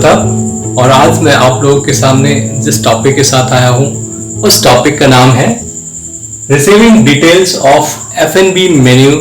प्रताप और आज मैं आप लोगों के सामने जिस टॉपिक के साथ आया हूँ उस टॉपिक का नाम है receiving details of F&B menu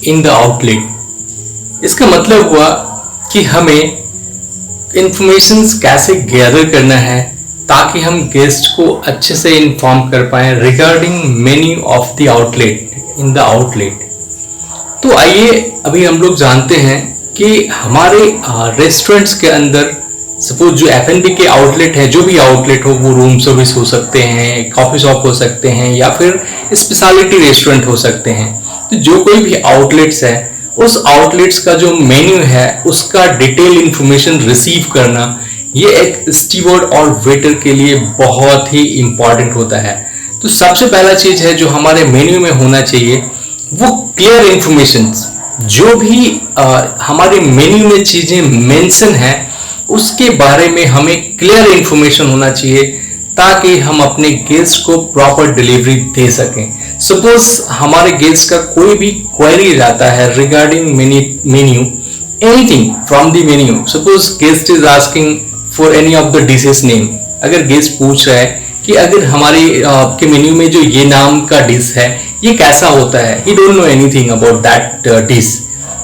in the outlet. इसका मतलब हुआ कि हमें इंफॉर्मेशंस कैसे गैदर करना है ताकि हम गेस्ट को अच्छे से इन्फॉर्म कर पाए regarding menu of the outlet in the outlet. तो आइए अभी हम लोग जानते हैं कि हमारे रेस्टोरेंट्स के अंदर सपोज जो F&B के आउटलेट है, जो भी आउटलेट हो, वो रूम सर्विस हो सकते हैं, कॉफी शॉप हो सकते हैं या फिर स्पेशलिटी रेस्टोरेंट हो सकते हैं। तो जो कोई भी आउटलेट्स है उस आउटलेट्स का जो मेन्यू है उसका डिटेल इंफॉर्मेशन रिसीव करना ये एक स्टीवर्ड और वेटर के लिए बहुत ही इंपॉर्टेंट होता है। तो सबसे पहला चीज है जो हमारे मेन्यू में होना चाहिए वो क्लियर इंफॉर्मेशन। जो भी हमारे मेन्यू में चीजें मेंशन है उसके बारे में हमें क्लियर इंफॉर्मेशन होना चाहिए ताकि हम अपने गेस्ट को प्रॉपर डिलीवरी दे सकें। सपोज हमारे गेस्ट का कोई भी क्वेरी आता है regarding menu, anything from the menu. Suppose guest is asking for any of the dishes name. अगर गेस्ट पूछ रहा है कि अगर हमारे आपके मेन्यू में जो ये नाम का डिश है ये कैसा होता है, he don't know anything about that dish,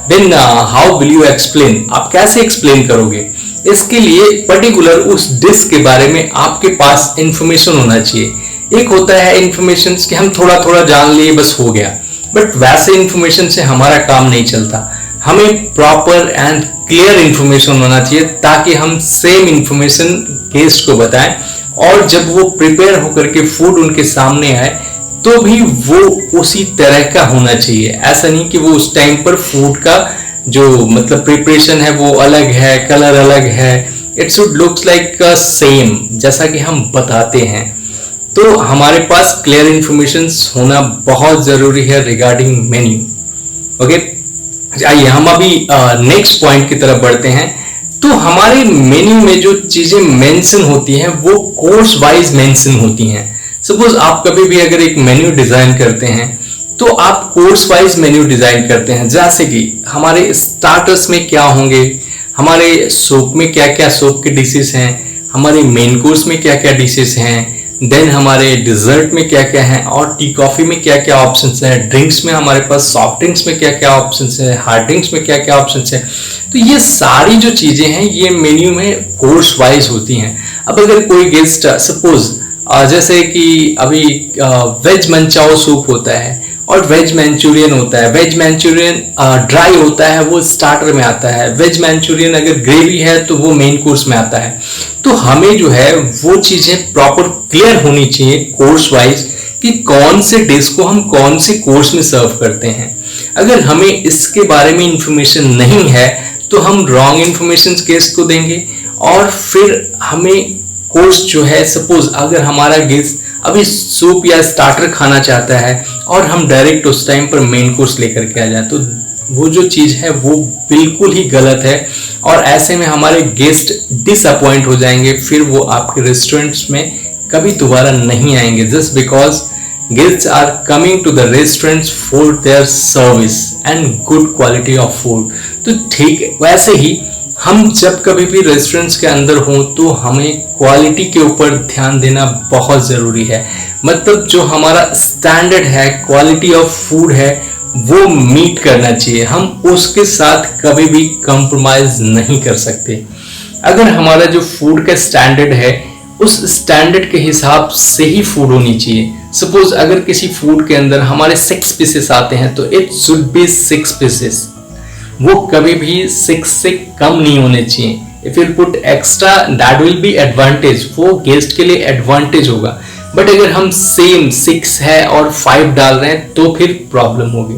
then how will you explain? आप कैसे एक्सप्लेन करोगे? इसके लिए पर्टिकुलर उस डिश के बारे में आपके पास इंफॉर्मेशन होना चाहिए। एक होता है इंफॉर्मेशन कि हम थोड़ा थोड़ा जान लिए बस हो गया, बट वैसे इंफॉर्मेशन से हमारा काम नहीं चलता। हमें प्रॉपर एंड क्लियर इंफॉर्मेशन होना चाहिए ताकि हम सेम इंफॉर्मेशन गेस्ट को बताएं और जब वो प्रिपेयर होकर के फूड उनके सामने आए तो भी वो उसी तरह का होना चाहिए। ऐसा नहीं कि वो उस टाइम पर फूड का जो मतलब प्रिपरेशन है वो अलग है, कलर अलग है। It should looks like same जैसा कि हम बताते हैं। तो हमारे पास क्लियर इंफॉर्मेशन होना बहुत जरूरी है रिगार्डिंग मेन्यू। ओके, आइए हम अभी नेक्स्ट पॉइंट की तरफ बढ़ते हैं। तो हमारे मेन्यू में जो चीजें मेंशन होती हैं वो कोर्स वाइज मेंशन होती हैं। सपोज आप कभी भी अगर एक मेन्यू डिजाइन करते हैं तो आप कोर्स वाइज मेन्यू डिजाइन करते हैं, जैसे कि हमारे स्टार्टर्स में क्या होंगे, हमारे सूप में क्या क्या सूप के डिशेस हैं, हमारे मेन कोर्स में क्या क्या डिशेस हैं, देन हमारे डिजर्ट में क्या क्या है और टी कॉफी में क्या क्या ऑप्शंस हैं, ड्रिंक्स में हमारे पास सॉफ्ट ड्रिंक्स में क्या क्या ऑप्शंस हैं, हार्ड ड्रिंक्स में क्या क्या ऑप्शंस हैं। तो ये सारी जो चीजें हैं ये मेन्यू में कोर्स वाइज होती हैं। अब अगर कोई गेस्ट सपोज जैसे कि अभी वेज मंचाओ सूप होता है और वेज मंचूरियन होता है। वेज मंचूरियन ड्राई होता है वो स्टार्टर में आता है, वेज मंचूरियन अगर ग्रेवी है तो वो मेन कोर्स में आता है। तो हमें जो है वो चीजें प्रॉपर क्लियर होनी चाहिए कोर्स वाइज कि कौन से डिश को हम कौन से कोर्स में सर्व करते हैं। अगर हमें इसके बारे में इंफॉर्मेशन नहीं है तो हम रॉन्ग इंफॉर्मेशन गेस्ट को देंगे और फिर हमें कोर्स जो है, सपोज अगर हमारा गेस्ट अभी सूप या स्टार्टर खाना चाहता है और हम डायरेक्ट उस टाइम पर मेन कोर्स लेकर के आ जाए तो वो जो चीज है वो बिल्कुल ही गलत है और ऐसे में हमारे गेस्ट डिसअपॉइंट हो जाएंगे। फिर वो आपके रेस्टोरेंट्स में कभी दोबारा नहीं आएंगे, just because guests are coming to the restaurants for their service and good quality of food. तो ठीक वैसे ही हम जब कभी भी रेस्टोरेंट्स के अंदर हों तो हमें क्वालिटी के ऊपर ध्यान देना बहुत ज़रूरी है। मतलब जो हमारा स्टैंडर्ड है, क्वालिटी ऑफ फूड है, वो मीट करना चाहिए। हम उसके साथ कभी भी कॉम्प्रोमाइज नहीं कर सकते। अगर हमारा जो फूड का स्टैंडर्ड है उस स्टैंडर्ड के हिसाब से ही फूड होनी चाहिए। सपोज अगर किसी फूड के अंदर हमारे 6 पीसेस आते हैं तो इट शुड बी 6 पीसेस, वो कभी भी 6 से कम नहीं होने चाहिए। If you put extra that will be advantage, वो गेस्ट के लिए एडवांटेज होगा। बट अगर हम सेम 6 है और 5 डाल रहे हैं तो फिर प्रॉब्लम होगी।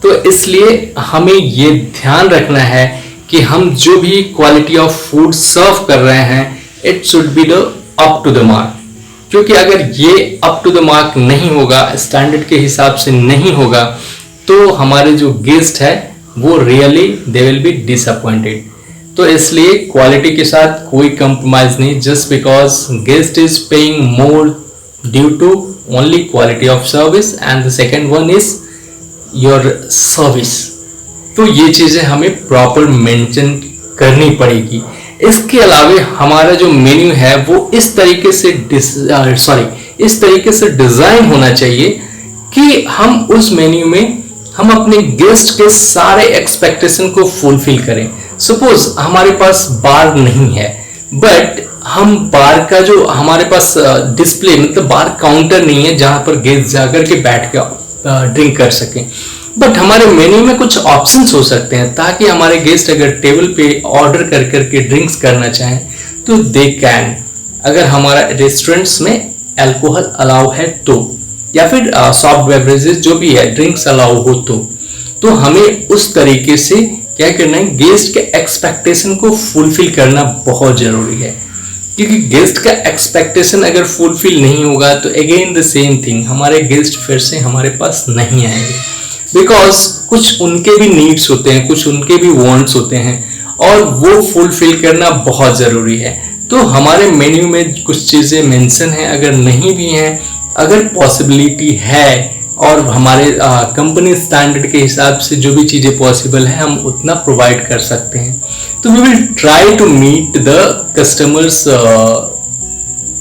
तो इसलिए हमें ये ध्यान रखना है कि हम जो भी क्वालिटी ऑफ फूड सर्व कर रहे हैं it should be the up to the mark, क्योंकि अगर ये अप टू द मार्क नहीं होगा, स्टैंडर्ड के हिसाब से नहीं होगा तो हमारे जो गेस्ट है वो really they will be disappointed. तो इसलिए क्वालिटी के साथ कोई कंप्रोमाइज नहीं, just because guest is paying more due to only quality of service and the second one is your service. तो ये चीजें हमें प्रॉपर मेंशन करनी पड़ेगी। इसके अलावा हमारा जो मेन्यू है वो इस तरीके से डिजाइन होना चाहिए कि हम उस मेन्यू में हम अपने गेस्ट के सारे एक्सपेक्टेशन को फुलफिल करें। सपोज हमारे पास बार नहीं है, बट हम बार का जो हमारे पास डिस्प्ले मतलब बार काउंटर नहीं है जहां पर गेस्ट जाकर के बैठ के ड्रिंक कर सकें, बट हमारे मेन्यू में कुछ ऑप्शंस हो सकते हैं ताकि हमारे गेस्ट अगर टेबल पे ऑर्डर कर करके ड्रिंक्स करना चाहें तो दे कैन। अगर हमारा रेस्टोरेंट्स में अल्कोहल अलाउ है तो, या फिर सॉफ्ट बेवरेजेस जो भी है ड्रिंक्स अलाउ हो तो हमें उस तरीके से क्या करना है, गेस्ट के एक्सपेक्टेशन को फुलफिल करना बहुत जरूरी है। क्योंकि गेस्ट का एक्सपेक्टेशन अगर फुलफिल नहीं होगा तो अगेन द सेम थिंग, हमारे गेस्ट फिर से हमारे पास नहीं आएंगे। बिकॉज कुछ उनके भी नीड्स होते हैं, कुछ उनके भी वांट्स होते हैं और वो फुलफिल करना बहुत जरूरी है। तो हमारे मेन्यू में कुछ चीजें मेंशन है, अगर नहीं भी हैं, अगर पॉसिबिलिटी है और हमारे कंपनी स्टैंडर्ड के हिसाब से जो भी चीजें पॉसिबल है हम उतना प्रोवाइड कर सकते हैं। तो we will try to meet the customers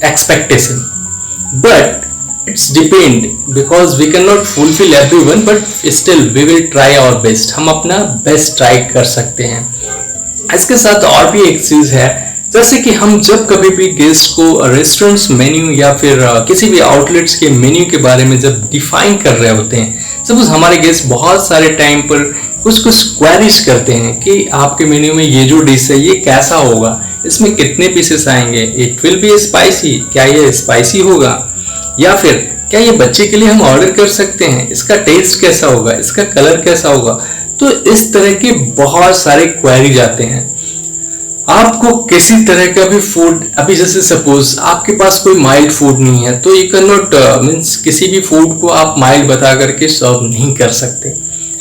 expectation, but it's depend because we cannot fulfill everyone, but still we will try our best। हम अपना बेस्ट ट्राई कर सकते हैं। इसके साथ और भी एक चीज है, जैसे कि हम जब कभी भी गेस्ट को रेस्टोरेंट्स मेन्यू या फिर किसी भी आउटलेट्स के मेन्यू के बारे में जब डिफाइन कर रहे होते हैं, सपोज हमारे गेस्ट बहुत सारे टाइम पर कुछ क्वेरीज करते हैं कि आपके मेन्यू में ये जो डिश है ये कैसा होगा, इसमें कितने पीसेस आएंगे, इट विल बी स्पाइसी, क्या ये स्पाइसी होगा, या फिर क्या ये बच्चे के लिए हम ऑर्डर कर सकते हैं, इसका टेस्ट कैसा होगा, इसका कलर कैसा होगा। तो इस तरह के बहुत सारे क्वेरीज आते हैं। आपको किसी तरह का भी फूड, अभी जैसे सपोज आपके पास कोई माइल्ड फूड नहीं है तो यू कैन नॉट मीन्स किसी भी फूड को आप माइल्ड बता करके सर्व नहीं कर सकते।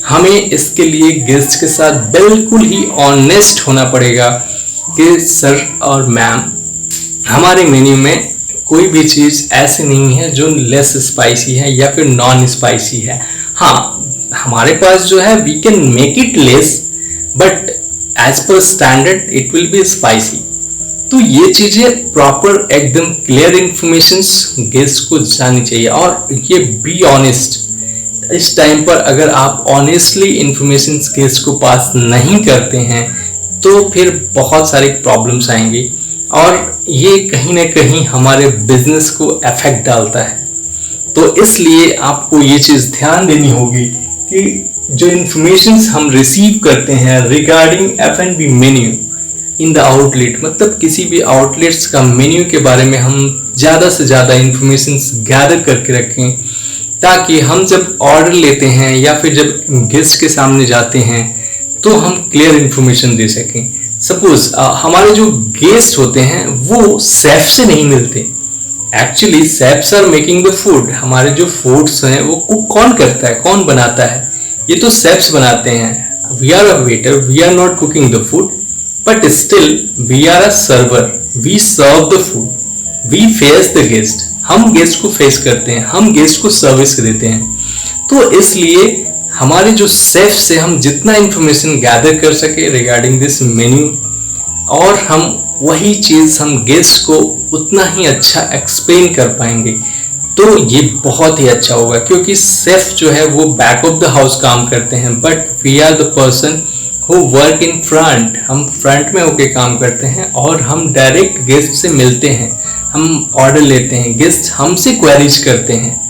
हमें इसके लिए गेस्ट के साथ बिल्कुल ही ऑनेस्ट होना पड़ेगा कि सर और मैम, हमारे मेन्यू में कोई भी चीज ऐसी नहीं है जो लेस स्पाइसी है या फिर नॉन स्पाइसी है। हाँ, हमारे पास जो है we can make it less, but as per standard it will be spicy. तो ये चीजें प्रॉपर एकदम क्लियर इंफॉर्मेशन गेस्ट को जानी चाहिए। और ये बी ऑनेस्ट, इस टाइम पर अगर आप ऑनेस्टली इंफॉर्मेशन गेस्ट को पास नहीं करते हैं तो फिर बहुत सारी प्रॉब्लम्स आएंगी और ये कहीं ना कहीं हमारे बिजनेस को इफेक्ट डालता है। तो इसलिए आपको ये चीज ध्यान देनी होगी कि जो इंफॉर्मेशंस हम रिसीव करते हैं regarding F&B menu in the outlet, मतलब किसी भी आउटलेट्स का मेन्यू के बारे में हम ज़्यादा से ज़्यादा इंफॉर्मेशंस गैदर करके रखें, ताकि हम जब ऑर्डर लेते हैं या फिर जब गेस्ट के सामने जाते हैं तो हम क्लियर इंफॉर्मेशन दे सकें। सपोज हमारे जो गेस्ट होते हैं वो शेफ से नहीं मिलते, actually chefs are making the food. हमारे जो फूड्स हैं वो कुक कौन करता है, कौन बनाता है, ये तो शेफ्स बनाते हैं। We are a waiter, we are not cooking the food, but still we are a server, we serve the food, we face the guest. हम गेस्ट को फेस करते हैं, हम गेस्ट को सर्विस देते हैं। तो इसलिए हमारे जो शेफ से हम जितना इंफॉर्मेशन गैदर कर सके रिगार्डिंग दिस मेन्यू, और हम वही चीज हम गेस्ट को उतना ही अच्छा एक्सप्लेन कर पाएंगे, तो ये बहुत ही अच्छा होगा। क्योंकि शेफ जो है वो बैक ऑफ द हाउस काम करते हैं, but we are the person who work in front. हम फ्रंट में होके काम करते हैं और हम डायरेक्ट गेस्ट से मिलते हैं, हम ऑर्डर लेते हैं, गेस्ट हमसे क्वेरीज करते हैं।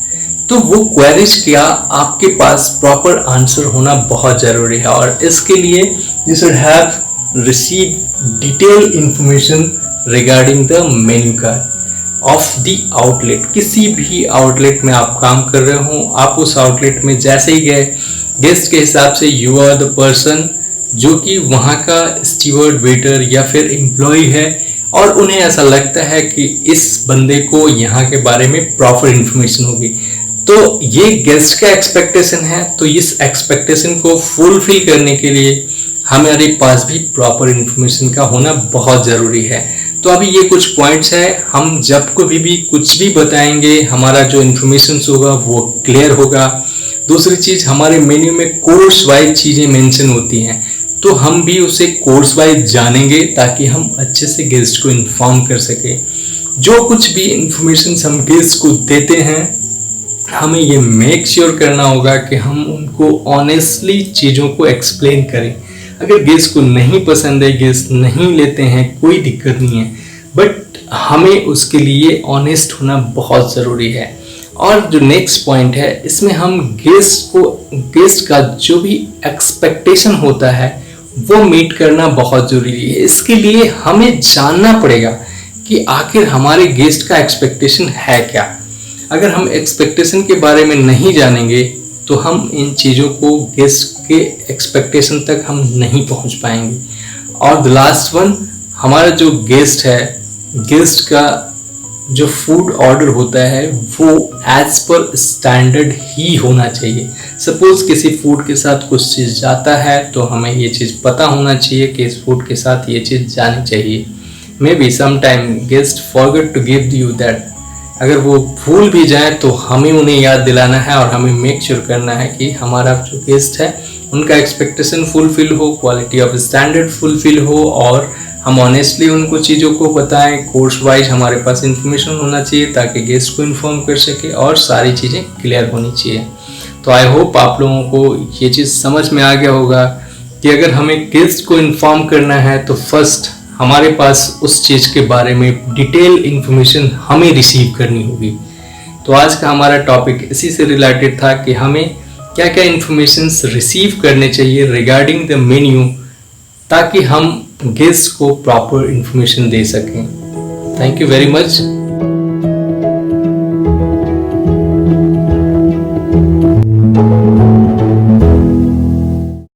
तो वो क्वेरीज क्या आपके पास प्रॉपर आंसर होना बहुत जरूरी है, और इसके लिए you should have receive detail information regarding the menu card of the outlet. किसी भी आउटलेट में आप काम कर रहे हो, आप उस आउटलेट में जैसे ही गए गेस्ट के हिसाब से यू आर द पर्सन जो कि वहाँ का स्टीवर्ड, वेटर या फिर एम्प्लॉय है, और उन्हें ऐसा लगता है कि इस बंदे को यहाँ के बारे में प्रॉपर इंफॉर्मेशन होगी। तो ये गेस्ट का एक्सपेक्टेशन है, तो इस एक्सपेक्टेशन को फुलफिल करने के लिए हमारे पास भी प्रॉपर इंफॉर्मेशन का होना बहुत ज़रूरी है। तो अभी ये कुछ पॉइंट्स है, हम जब कभी भी कुछ भी बताएंगे हमारा जो इंफॉर्मेशन होगा वो क्लियर होगा। दूसरी चीज़, हमारे मेन्यू में कोर्स वाइज चीज़ें मेंशन होती हैं, तो हम भी उसे कोर्स वाइज जानेंगे ताकि हम अच्छे से गेस्ट को इन्फॉर्म कर सके। जो कुछ भी इंफॉर्मेशन हम गेस्ट को देते हैं, हमें ये मेक श्योर करना होगा कि हम उनको ऑनेस्टली चीज़ों को एक्सप्लेन करें। अगर गेस्ट को नहीं पसंद है, गेस्ट नहीं लेते हैं, कोई दिक्कत नहीं है, बट हमें उसके लिए ऑनेस्ट होना बहुत ज़रूरी है। और जो नेक्स्ट पॉइंट है, इसमें हम गेस्ट का जो भी एक्सपेक्टेशन होता है वो मीट करना बहुत ज़रूरी है। इसके लिए हमें जानना पड़ेगा कि आखिर हमारे गेस्ट का एक्सपेक्टेशन है क्या। अगर हम एक्सपेक्टेशन के बारे में नहीं जानेंगे तो हम इन चीज़ों को, गेस्ट के एक्सपेक्टेशन तक हम नहीं पहुंच पाएंगे। और द लास्ट वन, हमारा जो गेस्ट है, गेस्ट का जो फूड ऑर्डर होता है वो एज पर स्टैंडर्ड ही होना चाहिए। सपोज किसी फूड के साथ कुछ चीज़ जाता है तो हमें ये चीज़ पता होना चाहिए कि इस फूड के साथ ये चीज़ जानी चाहिए। Maybe sometime guest forget to give you that. अगर वो भूल भी जाए तो हमें उन्हें याद दिलाना है और हमें मेक श्योर करना है कि हमारा जो गेस्ट है उनका एक्सपेक्टेशन फुलफिल हो, क्वालिटी ऑफ स्टैंडर्ड फुलफिल हो, और हम ऑनेस्टली उनको चीज़ों को बताएं। कोर्स वाइज हमारे पास इंफॉर्मेशन होना चाहिए ताकि गेस्ट को इन्फॉर्म कर सके और सारी चीज़ें क्लियर होनी चाहिए। तो आई होप आप लोगों को ये चीज़ समझ में आ गया होगा कि अगर हमें गेस्ट को इन्फॉर्म करना है तो फर्स्ट हमारे पास उस चीज़ के बारे में डिटेल इंफॉर्मेशन हमें रिसीव करनी होगी। तो आज का हमारा टॉपिक इसी से रिलेटेड था कि हमें क्या क्या इंफॉर्मेशंस रिसीव करने चाहिए रिगार्डिंग द मेन्यू, ताकि हम गेस्ट को प्रॉपर इंफॉर्मेशन दे सकें। Thank you very much.